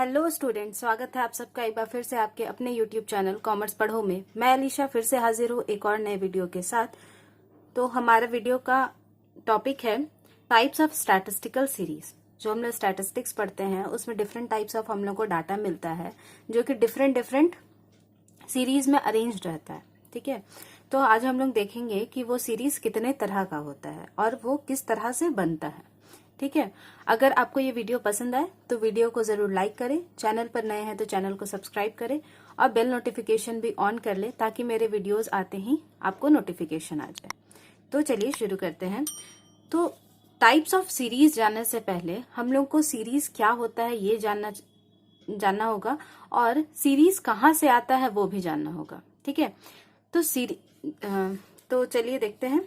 Hello student, स्वागत है आप सबका एक बार फिर से आपके अपने यूट्यूब चैनल कॉमर्स पढ़ो में। मैं अलीशा फिर से हाजिर हूँ एक और नए वीडियो के साथ। तो हमारा वीडियो का टॉपिक है टाइप्स ऑफ स्टैटिस्टिकल सीरीज। जो हम लोग स्टैटिस्टिक्स पढ़ते हैं उसमें डिफरेंट टाइप्स ऑफ हम लोग को डाटा मिलता है जो कि डिफरेंट सीरीज में अरेंज रहता है। ठीक है, तो आज हम लोग देखेंगे कि वो सीरीज कितने तरह का होता है और वो किस तरह से बनता है। ठीक है, अगर आपको ये वीडियो पसंद आए तो वीडियो को जरूर लाइक करें, चैनल पर नए हैं तो चैनल को सब्सक्राइब करें और बेल नोटिफिकेशन भी ऑन कर ले ताकि मेरे वीडियोस आते ही आपको नोटिफिकेशन आ जाए। तो चलिए शुरू करते हैं। तो टाइप्स ऑफ सीरीज जानने से पहले हम लोग को सीरीज क्या होता है ये जानना होगा और सीरीज कहाँ से आता है वो भी जानना होगा। ठीक है, तो चलिए देखते हैं।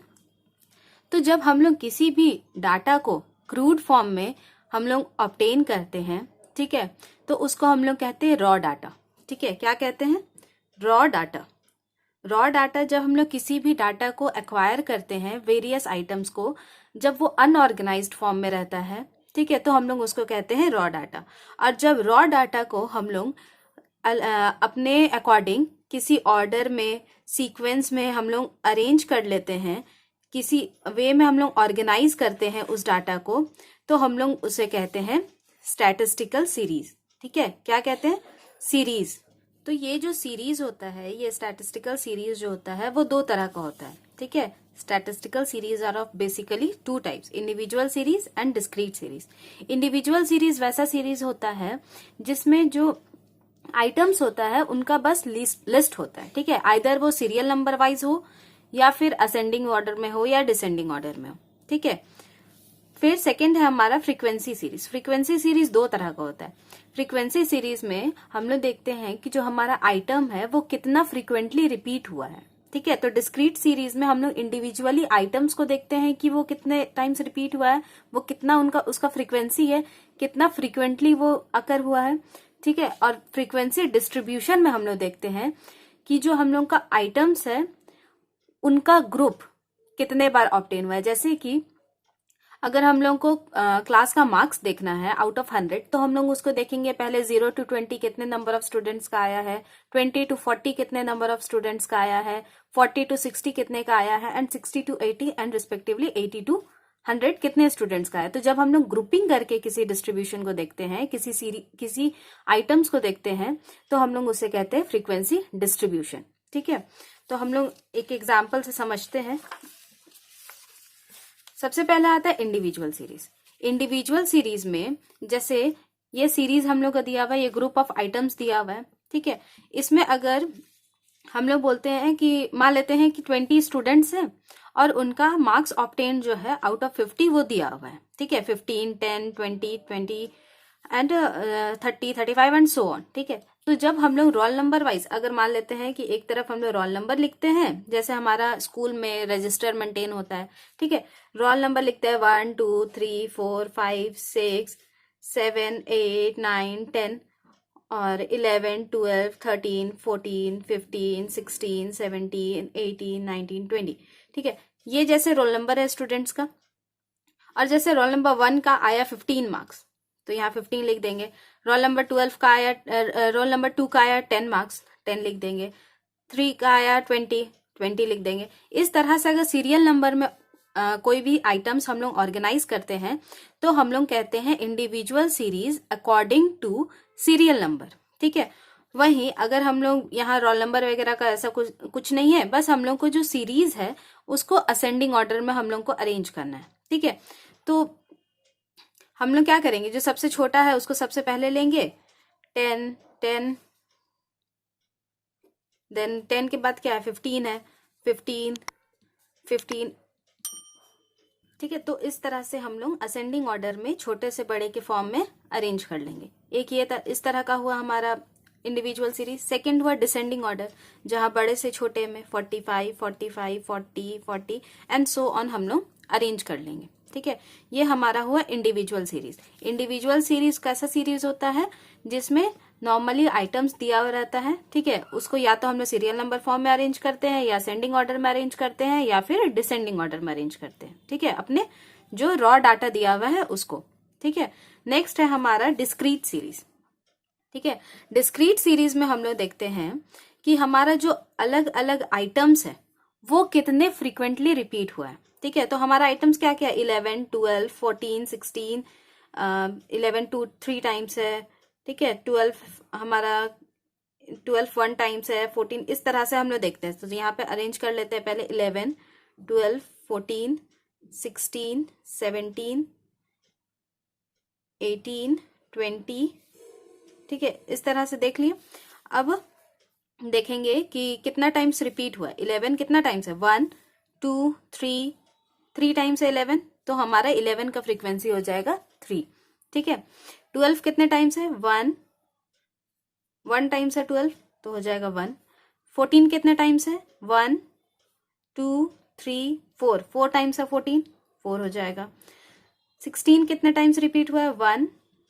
तो जब हम लोग किसी भी डाटा को क्रूड फॉर्म में हम लोग ऑब्टेन करते हैं, ठीक है, तो उसको हम लोग कहते हैं रॉ डाटा। ठीक है, क्या कहते हैं? Raw data. रॉ डाटा जब हम लोग किसी भी डाटा को एक्वायर करते हैं, वेरियस आइटम्स को, जब वो अनऑर्गेनाइज्ड फॉर्म में रहता है, ठीक है, तो हम लोग उसको कहते हैं रॉ डाटा। और जब रॉ डाटा को हम लोग अपने अकॉर्डिंग किसी ऑर्डर में, सीक्वेंस में हम लोग अरेंज कर लेते हैं, किसी वे में हम लोग ऑर्गेनाइज करते हैं उस डाटा को, तो हम लोग उसे कहते हैं स्टैटिस्टिकल सीरीज। ठीक है, क्या कहते हैं? सीरीज। तो ये जो सीरीज होता है, ये स्टैटिस्टिकल सीरीज जो होता है वो दो तरह का होता है। ठीक है, statistical series are of basically two types, individual series and discrete series. Individual series वैसा सीरीज होता है जिसमें जो आइटम्स होता है उनका बस लिस्ट होता है। ठीक है, आइदर वो सीरियल नंबर वाइज हो या फिर असेंडिंग ऑर्डर में हो या डिसेंडिंग ऑर्डर में हो। ठीक है, फिर सेकंड है हमारा फ्रीक्वेंसी सीरीज। फ्रीक्वेंसी सीरीज दो तरह का होता है। फ्रीक्वेंसी सीरीज में हम लोग देखते हैं कि जो हमारा आइटम है वो कितना फ्रीक्वेंटली रिपीट हुआ है। ठीक है, तो डिस्क्रीट सीरीज में हम लोग इंडिविजुअली आइटम्स को देखते हैं कि वो कितने टाइम्स रिपीट हुआ है, वो कितना उसका फ्रीक्वेंसी है, कितना फ्रीक्वेंटली वो अकर हुआ है। ठीक है, और फ्रीक्वेंसी डिस्ट्रीब्यूशन में हम लोग देखते हैं कि जो हम लोग का आइटम्स है उनका ग्रुप कितने बार ऑब्टेन हुआ है। जैसे कि अगर हम लोग को क्लास का मार्क्स देखना है आउट ऑफ 100, तो हम लोग उसको देखेंगे पहले 0 to 20 कितने नंबर ऑफ स्टूडेंट्स का आया है, 20 to 40 कितने नंबर ऑफ स्टूडेंट्स का आया है, 40 to 60 कितने का आया है, and 60 to 80 and respectively 80 to 100 कितने स्टूडेंट्स का है। तो जब हम लोग ग्रुपिंग करके किसी डिस्ट्रीब्यूशन को देखते हैं, किसी आइटम्स को देखते हैं, तो हम लोग उसे कहते हैं फ्रीक्वेंसी डिस्ट्रीब्यूशन। ठीक है, तो हम लोग एक एग्जाम्पल से समझते हैं। सबसे पहला आता है इंडिविजुअल सीरीज। इंडिविजुअल सीरीज में जैसे ये सीरीज हम लोग का दिया हुआ है, ये ग्रुप ऑफ आइटम्स दिया हुआ है। ठीक है, इसमें अगर हम लोग बोलते हैं कि मान लेते हैं कि 20 स्टूडेंट्स हैं और उनका मार्क्स ऑब्टेन जो है आउट ऑफ 50 वो दिया हुआ है। ठीक है, 15, 10, 20 एंड 30, 35 एंड सो ऑन। ठीक है, तो जब हम लोग रोल नंबर वाइज अगर मान लेते हैं कि एक तरफ हम लोग रोल नंबर लिखते हैं, जैसे हमारा स्कूल में रजिस्टर मेंटेन होता है। ठीक है, रोल नंबर लिखते हैं 1 2 3 4 5 6 7 8 9 10 और 11 12 13 14 15 16 17 18 19 20। ठीक है, ये जैसे रोल नंबर है स्टूडेंट्स का। और जैसे रोल नंबर 1 का आया 15 मार्क्स तो यहाँ 15 लिख देंगे। रोल नंबर 12 का आया रोल नंबर 2 का आया 10 मार्क्स, 10 लिख देंगे। 3 का आया 20 लिख देंगे। इस तरह से अगर सीरियल नंबर में कोई भी आइटम्स हम लोग ऑर्गेनाइज करते हैं तो हम लोग कहते हैं individual series according to serial number. ठीक है, वहीं अगर हम लोग यहाँ रोल नंबर वगैरह का ऐसा कुछ नहीं है, बस हम लोग को जो सीरीज है उसको असेंडिंग ऑर्डर में हम लोग को अरेंज करना है। ठीक है, तो हम लोग क्या करेंगे, जो सबसे छोटा है उसको सबसे पहले लेंगे 10 10, देन 10 के बाद क्या है 15 है, 15 15। ठीक है, तो इस तरह से हम लोग असेंडिंग ऑर्डर में छोटे से बड़े के फॉर्म में अरेंज कर लेंगे। एक ये इस तरह का हुआ हमारा इंडिविजुअल सीरीज। सेकंड हुआ डिसेंडिंग ऑर्डर, जहां बड़े से छोटे में 45 45 40 40 एंड सो ऑन हम लोग अरेंज कर लेंगे। ठीक है, ये हमारा हुआ इंडिविजुअल सीरीज। इंडिविजुअल सीरीज कैसा सीरीज होता है जिसमें नॉर्मली आइटम्स दिया हुआ रहता है। ठीक है, उसको या तो हम लोग सीरियल नंबर फॉर्म में अरेंज करते हैं या असेंडिंग ऑर्डर में अरेंज करते हैं या फिर डिसेंडिंग ऑर्डर में अरेंज करते हैं। ठीक है, अपने जो रॉ डाटा दिया हुआ है उसको। ठीक है, नेक्स्ट है हमारा डिस्क्रीट सीरीज। ठीक है। डिस्क्रीट सीरीज में हम लोग देखते हैं कि हमारा जो अलग अलग आइटम्स है वो कितने फ्रीक्वेंटली रिपीट हुआ है। ठीक है, तो हमारा आइटम्स क्या क्या है, 11, 12, 14, 16, 11 टू 3 टाइम्स है। ठीक है, 12 हमारा 12 1 टाइम्स है, 14 इस तरह से हम लोग देखते हैं। तो यहाँ पे अरेंज कर लेते हैं पहले 11, 12, 14, 16, 17, 18, 20। ठीक है, इस तरह से देख लिए। अब देखेंगे कि कितना टाइम्स रिपीट हुआ है। 11 कितना टाइम्स है, 1, 2, 3 टाइम्स है 11, तो हमारा 11 का फ्रीक्वेंसी हो जाएगा 3। ठीक है, 12 कितने टाइम्स है, 1 टाइम्स है 12, तो हो जाएगा 1। 14 कितने टाइम्स है, 1, 2, 3, 4 टाइम्स है 14, 4 हो जाएगा। 16 कितने टाइम्स रिपीट हुआ है, 1,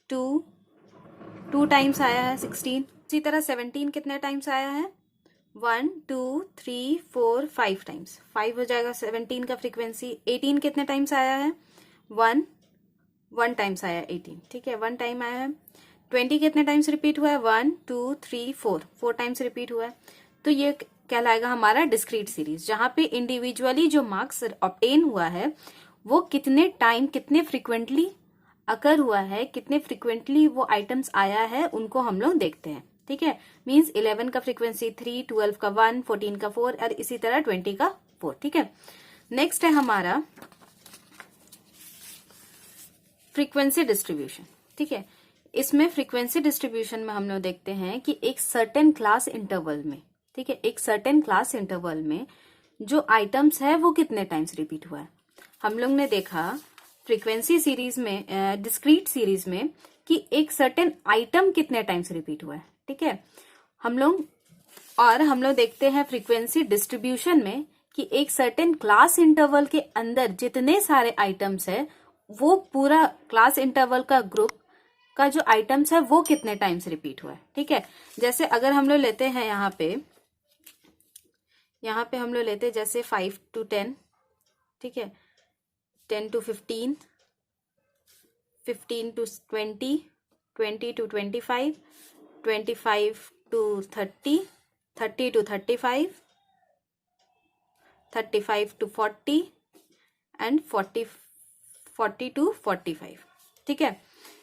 2 टाइम्स आया है 16। इसी तरह 17 कितने टाइम्स आया है, 1, 2, 3, 4, 5 टाइम्स, 5 हो जाएगा 17 का फ्रीक्वेंसी। 18 कितने टाइम्स आया है, 1 टाइम्स आया 18। ठीक है, 1 टाइम आया है। 20 कितने टाइम्स रिपीट हुआ है, 1, 2, 3, 4 टाइम्स रिपीट हुआ है। तो ये कहलाएगा हमारा डिस्क्रीट सीरीज, जहां पे इंडिविजुअली जो मार्क्स ऑब्टेन हुआ है वो कितने टाइम कितने फ्रिक्वेंटली अकर हुआ है, कितने फ्रिक्वेंटली वो आइटम्स आया है, उनको हम लोग देखते हैं। ठीक है, मींस 11 का फ्रीक्वेंसी 3, 12 का 1, 14 का 4 और इसी तरह 20 का 4। ठीक है, नेक्स्ट है हमारा फ्रीक्वेंसी डिस्ट्रीब्यूशन। ठीक है, इसमें फ्रीक्वेंसी डिस्ट्रीब्यूशन में हम लोग देखते हैं कि एक सर्टेन क्लास इंटरवल में, ठीक है, एक सर्टेन क्लास इंटरवल में जो आइटम्स है वो कितने टाइम्स रिपीट हुआ है। हम लोग ने देखा फ्रीक्वेंसी सीरीज में, डिस्क्रीट सीरीज में, कि एक सर्टेन आइटम कितने टाइम्स रिपीट हुआ है। ठीक है, हम लोग देखते हैं फ्रीक्वेंसी डिस्ट्रीब्यूशन में कि एक सर्टेन क्लास इंटरवल के अंदर जितने सारे आइटम्स है वो पूरा क्लास इंटरवल का ग्रुप का जो आइटम्स है वो कितने टाइम्स रिपीट हुआ है। ठीक है, जैसे अगर हम लोग लेते हैं यहाँ पे हम लोग लेते हैं जैसे 5 to 10, ठीक है, 10 to 15, 15 to 20, 20 to 25, 25 to 30, 30 to 35, 35 to 40 and 40 to 45। ठीक है,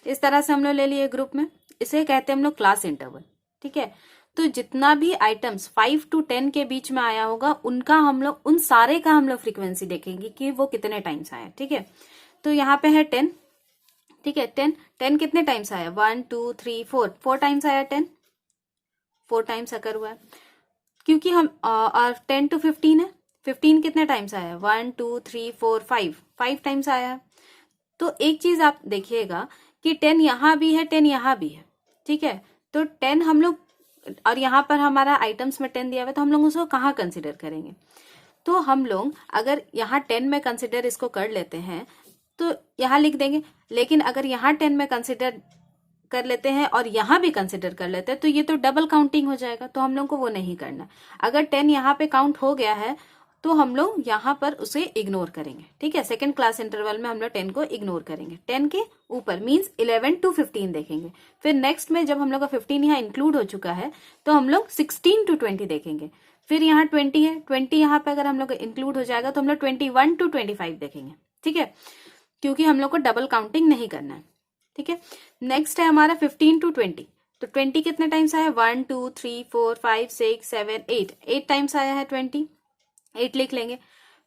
इस तरह से हम लोग ले लिए ग्रुप में, इसे कहते हैं हम लोग क्लास इंटरवल। ठीक है, तो जितना भी आइटम्स 5 to 10 के बीच में आया होगा उनका हम लोग, उन सारे का हम लोग फ्रीक्वेंसी देखेंगे कि वो कितने टाइम्स आया। ठीक है, तो यहाँ पे है 10। ठीक है, 10 कितने टाइम्स आया, 1, 2, 3, 4 टाइम्स आया 10, 4 टाइम्स अकर हुआ है। क्योंकि हम और 10 to 15 है, 15 कितने टाइम्स आया, 1, 2, 3, 4, 5 टाइम्स आया। तो एक चीज आप देखिएगा कि 10 यहाँ भी है, 10 यहाँ भी है। ठीक है, तो 10 हम लोग, और यहाँ पर हमारा आइटम्स में 10 दिया हुआ है, तो हम लोग उसको कहाँ कंसिडर करेंगे। तो हम लोग अगर यहाँ 10 में कंसिडर इसको कर लेते हैं तो यहाँ लिख देंगे, लेकिन अगर यहाँ 10 में कंसिडर कर लेते हैं और यहाँ भी कंसिडर कर लेते हैं तो ये तो डबल काउंटिंग हो जाएगा, तो हम लोग को वो नहीं करना। अगर 10 यहाँ पे काउंट हो गया है तो हम लोग यहाँ पर उसे इग्नोर करेंगे। ठीक है, सेकंड क्लास इंटरवल में हम लोग 10 को इग्नोर करेंगे। 10 के ऊपर मींस 11 to 15 देखेंगे। फिर नेक्स्ट में जब हम लोग का 15 यहाँ इंक्लूड हो चुका है तो हम लोग 16 to 20 देखेंगे। फिर यहाँ 20 है, 20 यहाँ पे अगर हम लोग इंक्लूड हो जाएगा तो हम लोग 21 to 25 देखेंगे। ठीक है, क्योंकि हम लोग को डबल काउंटिंग नहीं करना है। ठीक है, नेक्स्ट है हमारा 15 to 20। तो 20 कितने टाइम्स आया, 1, 2, 3, 4, 5, 6, 7, 8 टाइम्स आया है 20, 8 लिख लेंगे।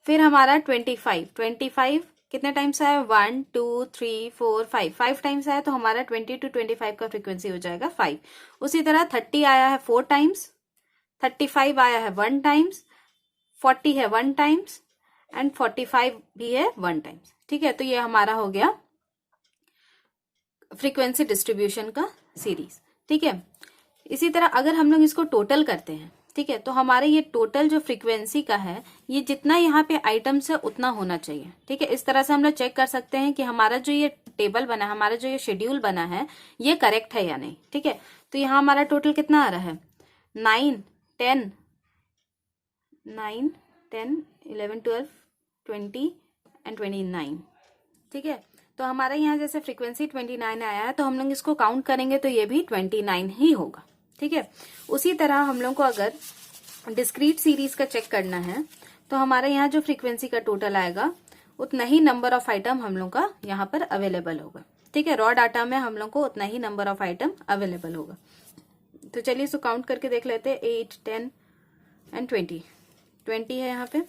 फिर हमारा 25 कितने टाइम्स आया, 1, 2, 3, 4, 5 टाइम्स आया, तो हमारा 20 to 25 का फ्रीक्वेंसी हो जाएगा 5। उसी तरह 30 आया है 4 टाइम्स, 35 आया है 1 टाइम्स, 40 है 1 टाइम्स एंड 45 भी है 1 टाइम्स। ठीक है, तो ये हमारा हो गया फ्रीक्वेंसी डिस्ट्रीब्यूशन का सीरीज। ठीक है, इसी तरह अगर हम लोग इसको टोटल करते हैं, ठीक है, तो हमारे ये टोटल जो फ्रीक्वेंसी का है, ये जितना यहाँ पे आइटम्स है उतना होना चाहिए। ठीक है, इस तरह से हम लोग चेक कर सकते हैं कि हमारा जो ये टेबल बना है, हमारा जो ये शेड्यूल बना है, ये करेक्ट है या नहीं। ठीक है, तो यहाँ हमारा टोटल कितना आ रहा है, 9, 10, 11, 12, 20 एंड 29। ठीक है, तो हमारा यहाँ जैसे फ्रीक्वेंसी 29 आया है, तो हम लोग इसको काउंट करेंगे तो ये भी 29 ही होगा। ठीक है, उसी तरह हम लोग को अगर डिस्क्रीट सीरीज का चेक करना है तो हमारे यहाँ जो फ्रीक्वेंसी का टोटल आएगा उतना ही नंबर ऑफ आइटम हम लोग का यहाँ पर अवेलेबल होगा। ठीक है, रॉ डाटा में हम लोग को उतना ही नंबर ऑफ आइटम अवेलेबल होगा। तो चलिए इसको काउंट करके देख लेते हैं। 8, 10 एंड 20 है यहाँ पे।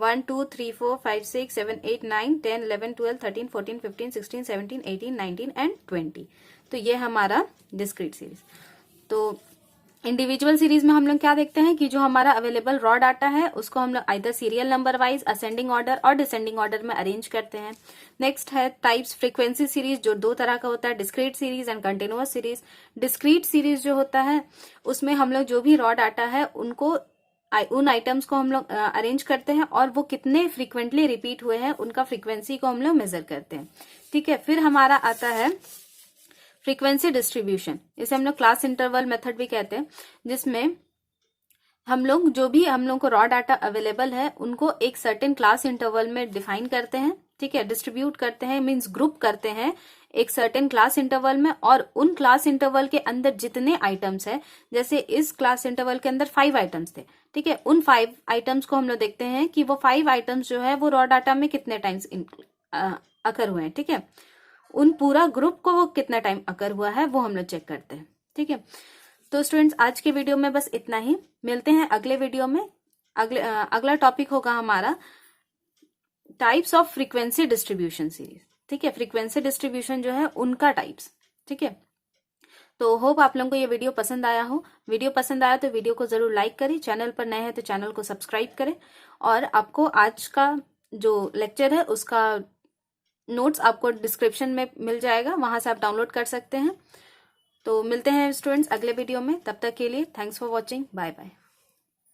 1, 2, 3, 4, 5, 6, 7, 8, 9, 10, 11, 12, 13, 14, 15, 16, 17, 18, 19 एंड 20। तो ये हमारा डिस्क्रीट सीरीज। तो इंडिविजुअल सीरीज में हम लोग क्या देखते हैं कि जो हमारा अवेलेबल रॉ डाटा है उसको हम लोग either serial number wise, ascending order और डिसेंडिंग ऑर्डर में अरेंज करते हैं। नेक्स्ट है टाइप्स फ्रीक्वेंसी सीरीज, जो 2 तरह का होता है, discrete series and continuous series. Discrete series जो होता है उसमें हम लोग जो भी रॉ डाटा है उनको उन आइटम्स को हम लोग अरेंज करते हैं और वो कितने फ्रीक्वेंटली रिपीट हुए हैं उनका फ्रीक्वेंसी को हम लोग मेजर करते हैं। ठीक है, फिर हमारा आता है फ्रीक्वेंसी डिस्ट्रीब्यूशन, इसे हम लोग क्लास इंटरवल मेथड भी कहते हैं, जिसमें हम लोग जो भी हम लोग को रॉ डाटा अवेलेबल है उनको एक सर्टेन क्लास इंटरवल में डिफाइन करते हैं। ठीक है, डिस्ट्रीब्यूट करते हैं मींस ग्रुप करते हैं एक सर्टेन क्लास इंटरवल में, और उन क्लास इंटरवल के अंदर जितने आइटम्स है, जैसे इस क्लास इंटरवल के अंदर 5 आइटम्स थे। ठीक है, उन 5 आइटम्स को हम लोग देखते हैं कि वो 5 आइटम्स जो है वो रॉ डाटा में कितने टाइम्स अकर हुए हैं। ठीक है, उन पूरा ग्रुप को वो कितना टाइम अकर हुआ है वो हम लोग चेक करते हैं। ठीक है, तो स्टूडेंट्स आज के वीडियो में बस इतना ही। मिलते हैं अगले वीडियो में। अगला टॉपिक होगा हमारा types of frequency distribution series. ठीक है, फ्रीक्वेंसी डिस्ट्रीब्यूशन जो है उनका टाइप्स। ठीक है, तो होप आप लोगों को ये वीडियो पसंद आया हो। वीडियो पसंद आया तो वीडियो को जरूर लाइक करें, चैनल पर नए हैं तो चैनल को सब्सक्राइब करें, और आपको आज का जो लेक्चर है उसका नोट्स आपको डिस्क्रिप्शन में मिल जाएगा, वहां से आप डाउनलोड कर सकते हैं। तो मिलते हैं स्टूडेंट्स अगले वीडियो में, तब तक के लिए thanks for watching, bye bye.